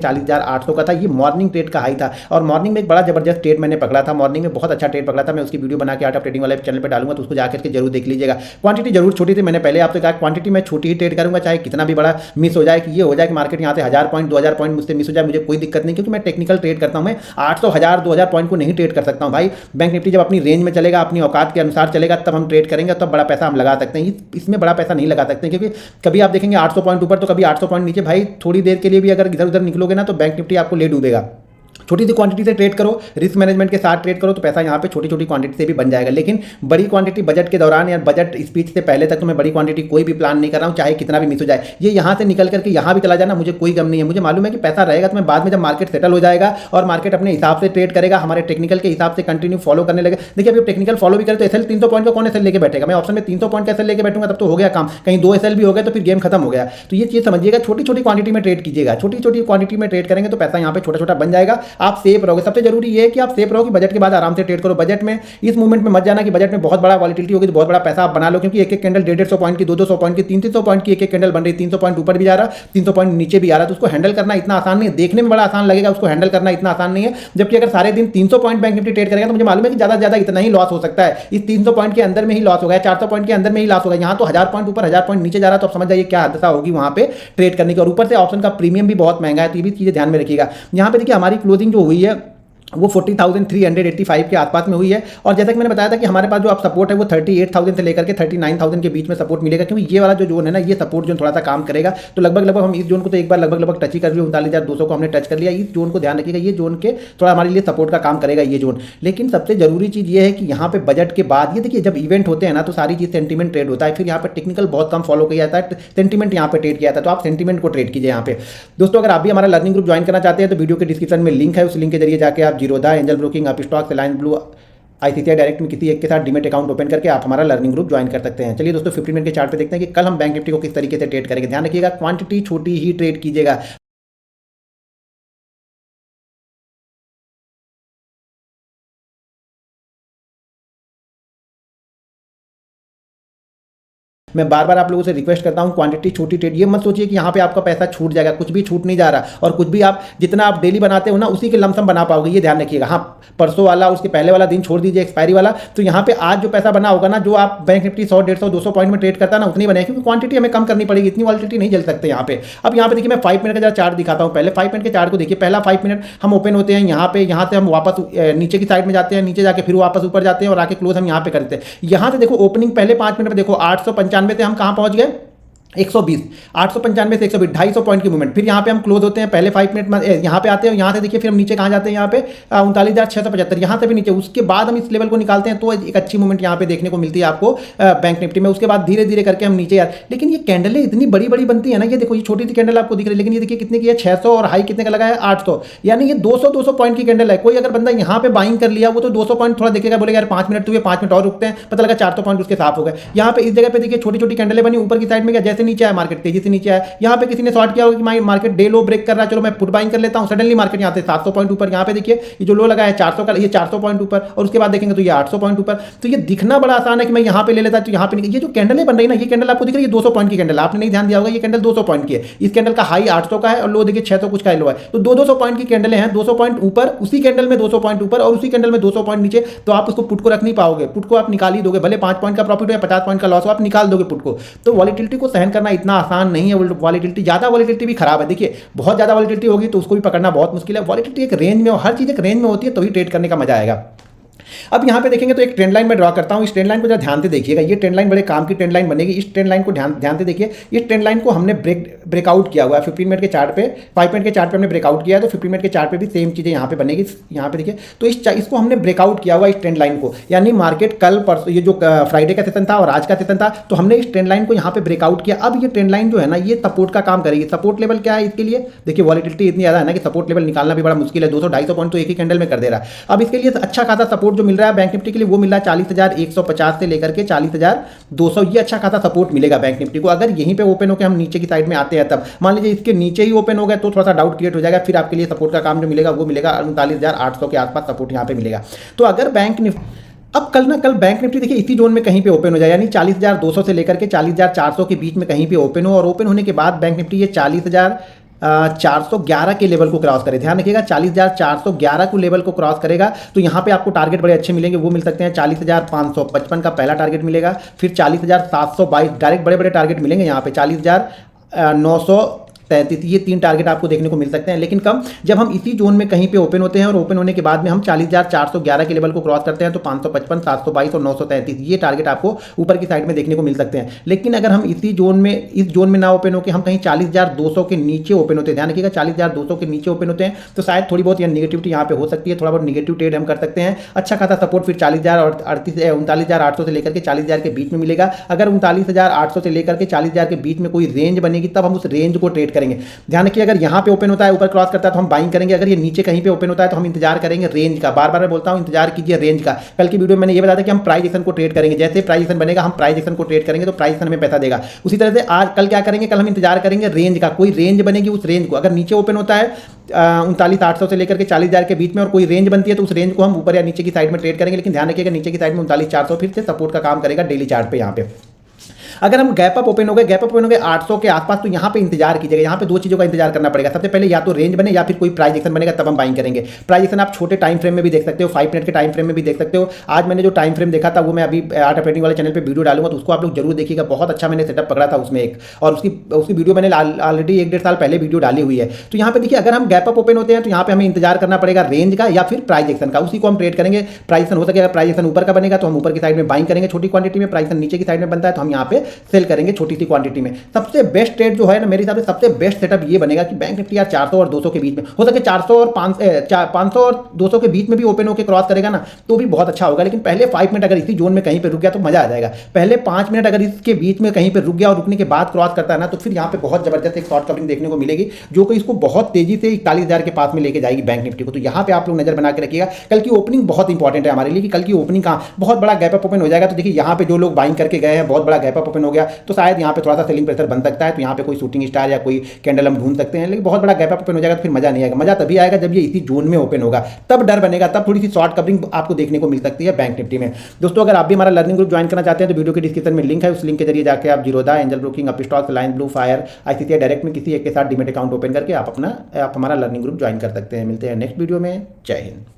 40,800 का था। ये मॉर्निंग ट्रेड का हाई था और मॉर्निंग में एक बड़ा जबरदस्त ट्रेड मैंने पकड़ा था। मॉर्निंग में बहुत अच्छा ट्रेड पकड़ा था। मैं उसकी वीडियो बना के आर्ट ऑफ ट्रेडिंग वाले चैनल पे डालूंगा, तो उसको जाकर के जरूर देख लीजिएगा। क्वांटिटी जरूर छोटी थी, मैंने पहले आपसे कहा क्वांटिटी मैं छोटी ही ट्रेड करूंगा, चाहे कितना भी बड़ा मिस हो जाए, कि ये हो जाए कि मार्केट यहाँ से 1000 पॉइंट 2000 पॉइंट मुझसे मिस हो जाए, मुझे कोई दिक्कत नहीं, क्योंकि मैं टेक्निकल ट्रेड करता हूँ। मैं 800 1000 2000 पॉइंट को नहीं ट्रेड कर सकता हूँ भाई। बैंक निफ्टी जब अपनी रेंज में चलेगा, अपनी औकात के अनुसार चलेगा, तब हम ट्रेड करेंगे, तब बड़ा पैसा हम लगा सकते हैं। इसमें बड़ा पैसा नहीं लगा सकते, क्योंकि कभी आप देखेंगे 800 पॉइंट ऊपर तो कभी 800 पॉइंट नीचे। भाई थोड़ी देर के लिए भी अगर इधर उधर निकलोगे ना, तो बैंक निफ्टी आपको ले डूबेगा। छोटी सी क्वांटिटी से ट्रेड करो, रिस्क मैनेजमेंट के साथ ट्रेड करो, तो पैसा यहाँ पे छोटी छोटी क्वांटिटी से भी बन जाएगा। लेकिन बड़ी क्वांटिटी बजट के दौरान या बजट स्पीच से पहले तक तो मैं बड़ी क्वांटिटी कोई भी प्लान नहीं कर रहा हूँ, चाहे कितना भी मिस हो जाए। ये यहाँ से निकल करके यहाँ भी चला जाना, मुझे कोई गम नहीं है। मुझे मालूम है कि पैसा रहेगा, तो मैं बाद में जब मार्केट सेटल हो जाएगा और मार्केट अपने हिसाब से ट्रेड करेगा, हमारे टेक्निकल के हिसाब से कंटिन्यू फॉलो करने लगे। देखिए अभी टेक्निकल फॉलो भी करे तो एसएल 300 पॉइंट का कौन एसएल लेके बैठेगा? मैं ऑप्शन में 300 पॉइंट का एसएल लेके बैठूंगा, तब तो हो गया काम। कहीं 2 एसएल भी हो गए तो फिर गेम खत्म हो गया। तो ये चीज़ समझिएगा, छोटी छोटी क्वांटिटी में ट्रेड कीजिएगा। छोटी छोटी क्वांटिटी में ट्रेड करेंगे तो पैसा यहाँ पे छोटा छोटा बन जाएगा, आप सेफ रहोगे। सबसे जरूरी ये है कि आप सेफ रहो, कि बजट के बाद आराम से ट्रेड करो। बजट में इस मूवमेंट में मत जाना कि बजट में बहुत बड़ा वॉलिटिलिटी होगी तो बहुत बड़ा पैसा आप बना लो, क्योंकि एक एक कैंडल 150 पॉइंट की, 200 पॉइंट की, 300 पॉइंट की एक एक कैंडल बन रही है। 300 पॉइंट ऊपर भी जा रहा, 300 पॉइंट नीचे भी आ रहा, तो उसको हैंडल करना इतना आसान नहीं है। देखने में बड़ा आसान लगेगा, उसको हैंडल करना इतना आसान नहीं है। जबकि अगर सारे दिन 300 पॉइंट बैंक निफ्टी ट्रेड करेगा तो मुझे मालूम है कि ज्यादा से ज्यादा इतना ही लॉस हो सकता है। इस 300 पॉइंट के अंदर में ही लॉस होगा, 400 पॉइंट के अंदर में ही लॉस होगा। यहाँ तो 1000 पॉइंट ऊपर 1000 पॉइंट नीचे जा रहा, तो आप समझ जाइए क्या हादसा होगी वहां पे ट्रेड करने की। और ऊपर से ऑप्शन का प्रीमियम भी बहुत महंगा है, तो ये भी चीजें ध्यान में रखिएगा। यहाँ पे देखिए हमारी क्लोजिंग जो हुई है वो 40,385 के आसपास में हुई है। और जैसा कि मैंने बताया था कि हमारे पास जो आप सपोर्ट है वो 38,000 से लेकर के 39,000 के बीच में सपोर्ट मिलेगा, क्योंकि ये वाला जो जोन है ना, ये सपोर्ट जोन थोड़ा सा काम करेगा। तो लगभग हम इस जोन को तो एक बार लगभग टच ही कर लिया, 39,200 को हमने टच कर लिया। इस जोन को ध्यान रखिएगा, ये जोन के थोड़ा हमारे लिए सपोर्ट का काम करेगा ये जोन। लेकिन सबसे जरूरी चीज़ ये है कि यहाँ पे बजट के बाद ये देखिए, जब इवेंट होते हैं ना, तो सारी चीज़ सेंटीमेंट ट्रेड होता है। फिर यहाँ पर टेक्निकल बहुत कम फॉलो किया जाता है, सेंटीमेंट यहाँ पे ट्रेड किया जाता है। तो आप सेंटीमेंट को ट्रेड कीजिए यहाँ पे। दोस्तों अगर आप भी हमारा लर्निंग ग्रुप ज्वाइन करना चाहते हैं तो वीडियो के डिस्क्रिप्शन में लिंक है, उस लिंक के जरिए जाकर आप Zerodha, angel broking, Upstox, alliance blue, ICICI direct में किसी एक के साथ डीमेट अकाउंट ओपन करके आप हमारा लर्निंग ग्रुप ज्वाइन कर सकते हैं। चलिए दोस्तों 15 मिनट के चार्ट पे देखते हैं कि कल हम बैंक निफ्टी को किस तरीके से ट्रेड करेंगे। ध्यान रखिएगा, क्वांटिटी छोटी ही ट्रेड कीजिएगा। मैं बार बार आप लोगों से रिक्वेस्ट करता हूं, क्वांटिटी छोटी ट्रेड। ये मत सोचिए कि यहाँ पे आपका पैसा छूट जाएगा, कुछ भी छूट नहीं जा रहा। और कुछ भी आप जितना आप डेली बनाते हो ना, उसी के लमसम बना पाओगे, ये ध्यान रखिएगा। हाँ, परसों वाला, उसके पहले वाला दिन छोड़ दीजिए, एक्सपायरी वाला। तो यहाँ पे आज जो पैसा बना होगा ना, जो आप बैंक निफ्टी 100 150 200 पॉइंट में ट्रेड करता है ना, उतनी बने, क्योंकि क्वांटिटी हमें कम करनी पड़ेगी, इतनी वॉलिटिलिटी नहीं झेल सकते यहाँ पे। अब यहाँ पे देखिए मैं 5 मिनट का जरा चार्ट दिखाता हूँ। पहले 5 मिनट के चार्ट को देखिए। पहला 5 मिनट हम ओपन होते हैं यहाँ पे, यहाँ से हम वापस नीचे की साइड में जाते हैं, नीचे जाके फिर वापस ऊपर जाते हैं और आके क्लोज हम यहाँ पे करते हैं। यहाँ से देखो ओपनिंग पहले 5 मिनट में देखो 895 से हम कहाँ पहुँच गए, 120, 895 से 120, 250 पॉइंट की मूवमेंट। फिर यहाँ पे हम क्लोज होते हैं पहले 5 मिनट में, यहाँ पे आते हैं। यहाँ से देखिए फिर हम नीचे कहाँ जाते हैं, यहाँ पे 39,675, यहाँ से भी नीचे। उसके बाद हम इस लेवल को निकालते हैं, तो एक अच्छी मूवमेंट यहाँ पे देखने को मिलती है आपको बैंक निफ्टी में। उसके बाद धीरे धीरे करके हम नीचे यार, लेकिन ये कैंडलें इतनी बड़ी बड़ी बनती है ना, ये देखो ये छोटी सी कैंडल आपको दिख रही है, लेकिन ये देखिए कितने की है, 600, और हाई कितने का लगा है, 800। यानी ये 200 पॉइंट की कैंडल है। कोई अगर बंदा यहाँ पे बाइंग कर लिया, वो तो 200 पॉइंट थोड़ा देखेगा, बोलेगा यार 5 मिनट हुए, 5 मिनट और रुकते हैं, पता लगा 400 पॉइंट उसके साफ हो गए। यहाँ पे इस जगह पे देखिए छोटी छोटी कैंडलें बनी ऊपर की साइड में, जैसे नीचे आया मार्केट तेजी से नीचे आया। यहाँ पे किसी ने शॉर्ट किया होगा कि मार्केट डे लो ब्रेक कर रहा है, चलो मैं पुट बाइंग कर लेता हूँ। सडनली मार्केट यहाँ से 700 पॉइंट ऊपर, यहाँ पे देखिए ये जो लो लगा है 400 का, ये 400 पॉइंट ऊपर, और उसके बाद देखेंगे तो ये 800 पॉइंट ऊपर। तो ये दिखना बड़ा आसान है कि मैं यहाँ पे ले लेता, तो यहाँ पे ये जो कैंडल बन रही है ना, ये कैंडल आपको दिख रही है 200 पॉइंट की कैंडल, आपने नहीं ध्यान दिया होगा, ये कैंडल 200 पॉइंट की है। इस कैंडल का हाई 800 का है और लो देखिए 600 कुछ का लो है। तो 200 पॉइंट की कैंडल हैं, 200 पॉइंट ऊपर, उसी कैंडल में 200 पॉइंट ऊपर और उसी कैंडल में 200 पॉइंट नीचे। तो आप उसको पुट को रख नहीं पाओगे, पुट को आप निकाल ही दोगे, भले 5 पॉइंट का प्रॉफिट हो या 50 पॉइंट का लॉस हो, आप निकाल दोगे पुट को। तो वॉलिटिलिटी को सहन करना इतना आसान नहीं है। वॉलिटिलिटी, ज्यादा वॉलिटिलिटी भी खराब है। देखिए बहुत ज्यादा वॉलिटिलिटी होगी तो उसको भी पकड़ना बहुत मुश्किल है। वॉलिटिलिटी एक रेंज में, और हर चीज एक रेंज में होती है, तो ही ट्रेड करने का मजा आएगा। अब यहाँ पे देखेंगे तो एक ट्रेंड लाइन में ड्रॉ करता हूँ। इस ट्रेंड लाइन को जरा ध्यान से देखिएगा, ये ट्रेंड लाइन बड़े काम की ट्रेंड लाइन बनेगी। इस ट्रेंड लाइन को ध्यान से देखिए। इस ट्रेंड लाइन को हमने ब्रेकआउट किया हुआ है 15 मिनट के चार्ट पे, 5 मिनट के चार्ट पे हमने ब्रेकआउट किया है, तो 15 मिनट के चार्ट पे भी सेम चीज़ें यहाँ पे बनेगी। यहाँ पे देखिए, तो इसको हमने ब्रेकआउट किया हुआ इस ट्रेंड लाइन को, यानी मार्केट कल परसों, ये जो फ्राइडे का सेशन था और आज का सेशन था, तो हमने इस ट्रेंड लाइन को यहाँ पे ब्रेकआउट किया। अब ये ट्रेंड लाइन जो है ना, ये सपोर्ट का काम करेगी। सपोर्ट लेवल क्या है इसके लिए, देखिए वॉलिटिलिटी इतनी ज़्यादा है ना कि सपोर्ट लेवल निकालना भी बड़ा मुश्किल है। 200-250 पॉइंट तो एक ही कैंडल में कर दे रहा है। अब इसके लिए अच्छा खासा सपोर्ट जो मिल रहा है बैंक निफ्टी के लिए, वो मिल रहा है 40,150 से लेकर के 40,200। ये अच्छा खासा सपोर्ट मिलेगा बैंक निफ्टी को। अगर यहीं पे ओपन होकर हम नीचे की साइड में आते हैं, तब मान लीजिए इसके नीचे ही ओपन हो गया तो थोड़ा सा डाउट क्रिएट हो जाएगा। फिर आपके लिए सपोर्ट का काम जो मिलेगा वो मिलेगा 39,800 के आसपास सपोर्ट यहाँ पे मिलेगा। तो अगर बैंक निफ्टी अब कल बैंक निफ्टी देखिए इसी जोन में कहीं पे ओपन हो जाए, यानी 40,200 से लेकर के 40,400 के बीच में कहीं पे ओपन हो, और ओपन होने के बाद बैंक निफ्टी ये 40,000 411 के लेवल को क्रॉस करे। ध्यान रखिएगा 40,411 को लेवल को क्रॉस करेगा तो यहाँ पे आपको टारगेट बड़े अच्छे मिलेंगे। वो मिल सकते हैं 40,555 का पहला टारगेट मिलेगा, फिर 40,722 डायरेक्ट बड़े बड़े टारगेट मिलेंगे यहाँ पे, 40,933, ये 3 टारगेट आपको देखने को मिल सकते हैं। लेकिन कम जब हम इसी जोन में कहीं पे ओपन होते हैं और ओपन होने के बाद में हम 40,411 के लेवल को क्रॉस करते हैं तो 555, 722 और 933 ये टारगेट आपको ऊपर की साइड में देखने को मिल सकते हैं। लेकिन अगर हम इसी जोन में, इस जोन में ना ओपन होकर हम कहीं 40,200 के नीचे ओपन होते हैं, ध्यान रखिएगा 40,200 के नीचे ओपन होते हैं तो शायद थोड़ी बहुत यह निगेटिविटी यहाँ पे हो सकती है, थोड़ा बहुत निगेटिव ट्रेड हम कर सकते हैं। अच्छा खासा सपोर्ट फिर 39,800 से लेकर के 40,000 के बीच में मिलेगा। अगर 39,800 से लेकर के 40,000 के बीच में कोई रेंज बनेगी तब हम उस रेंज को ट्रेड करेंगे। ध्यान रखिए अगर यहाँ पे ओपन होता है, ऊपर क्रॉस करता है तो हम बाइंग करेंगे, अगर ये नीचे कहीं पे ओपन होता है तो हम इंतजार करेंगे रेंज का। बार बार मैं बोलता हूँ इंतजार कीजिए रेंज का। कल की वीडियो में मैंने ये बताया था कि हम प्राइस एक्शन को ट्रेड करेंगे, जैसे प्राइस एक्शन बनेगा हम प्राइस एक्शन को ट्रेड करेंगे तो प्राइस एक्शन हमें पैसा देगा। उसी तरह से आज कल क्या करेंगे, कल हम इंतजार करेंगे रेंज का, कोई रेंज बनेगी उस रेंज को, अगर नीचे ओपन होता है 39,800 से लेकर के 40,000 के बीच में और कोई रेंज बनती है तो उस रेंज को हम ऊपर या नीचे की साइड में ट्रेड करेंगे। लेकिन ध्यान रखिएगा नीचे की साइड में 39,400 फिर से सपोर्ट का काम करेगा डेली चार्ट पे। यहाँ पे अगर हम गैप अप ओपन हो गए 800 के आसपास तो यहाँ पे इंतजार कीजिएगा। यहाँ पे 2 चीज़ों का इंतजार करना पड़ेगा, सबसे पहले या तो रेंज बने या फिर कोई प्राइस एक्शन बनेगा तब हम बाइंग करेंगे। प्राइस एक्शन आप छोटे टाइम फ्रेम में भी देख सकते हो, 5 मिनट के टाइम फ्रेम में भी देख सकते हो। आज मैंने जो टाइम फ्रेम देखा था वो मैं अभी आर्ट ऑफ ट्रेडिंग वाले चैनल पर वीडियो डालूंगा तो उसको आप लोग जरूर देखिएगा, बहुत अच्छा मैंने सेटअप पकड़ा था उसमें एक, और उसकी वीडियो मैंने ऑलरेडी 1-1.5 साल पहले वीडियो डाली हुई है। तो यहाँ पे देखिए अगर हम गैप अप ओपन होते हैं तो यहाँ पे हमें इंतजार करना पड़ेगा रेंज का या फिर प्राइस एक्शन का, उसी को हम ट्रेड करेंगे। प्राइस एक्शन हो सकेगा, प्राइस एक्शन ऊपर का बनेगा तो हम ऊपर की साइड में बाइंग करेंगे छोटी क्वांटिटी में, प्राइस एक्शन नीचे की साइड में बनता है तो हम यहाँ पे सेल करेंगे छोटी सी क्वांटिटी में। सबसे बेस्ट ट्रेड जो है ना मेरे हिसाब से सबसे बेस्ट सेटअप ये बनेगा कि बैंक निफ्टी यार 400 और 200 के बीच में हो सके, 400 और 500 और 200 के बीच में भी ओपन होकर क्रॉस करेगा ना तो भी बहुत अच्छा होगा। लेकिन पहले 5 मिनट अगर इसी जोन में कहीं पे रुक गया तो मजा आ जाएगा। पहले 5 मिनट अगर इसके बीच में कहीं पे रुक गया और रुकने के बाद क्रॉस करता है ना तो फिर यहाँ पे बहुत जबरदस्त एक शॉर्ट कवरिंग देखने को मिलेगी जो कि इसको बहुत तेजी से 41,000 के पास में लेके जाएगी बैंक निफ्टी को। तो यहाँ पे आप लोग नजर बना के रखिएगा, कल की ओपनिंग बहुत इंपॉर्टेंट है हमारे लिए कि कल की ओपनिंग का बहुत बड़ा गैप अप ओपन हो जाएगा। तो देखिए यहाँ पे जो लोग बाइंग करके गए हैं बहुत बड़ा गैप अप ओपन हो गया तो शायद यहाँ पे थोड़ा सा सेलिंग प्रेशर बन सकता है, तो यहाँ पे कोई शूटिंग स्टार या कोई कैंडल हम ढूंढ सकते हैं। लेकिन बहुत बड़ा गैप अप ओपन हो जाएगा तो फिर मजा नहीं आएगा। मजा तभी आएगा जब ये इसी जोन में ओपन होगा, तब डर बनेगा, तब थोड़ी सी शॉर्ट कवरिंग आपको देखने को मिल सकती है बैंक निफ्टी में। दोस्तों अगर आप भी हमारा लर्निंग ग्रुप ज्वाइन करना चाहते हैं तो वीडियो के डिस्क्रिप्शन में लिंक है, उस लिंक के जरिए जाकर आप Zerodha, angel broking, Upstox, line blue, fire, ICICI direct में किसी एक के साथ डीमैट अकाउंट ओपन करके आप हमारा लर्निंग ग्रुप ज्वाइन कर सकते हैं। मिलते हैं नेक्स्ट वीडियो में। जय हिंद।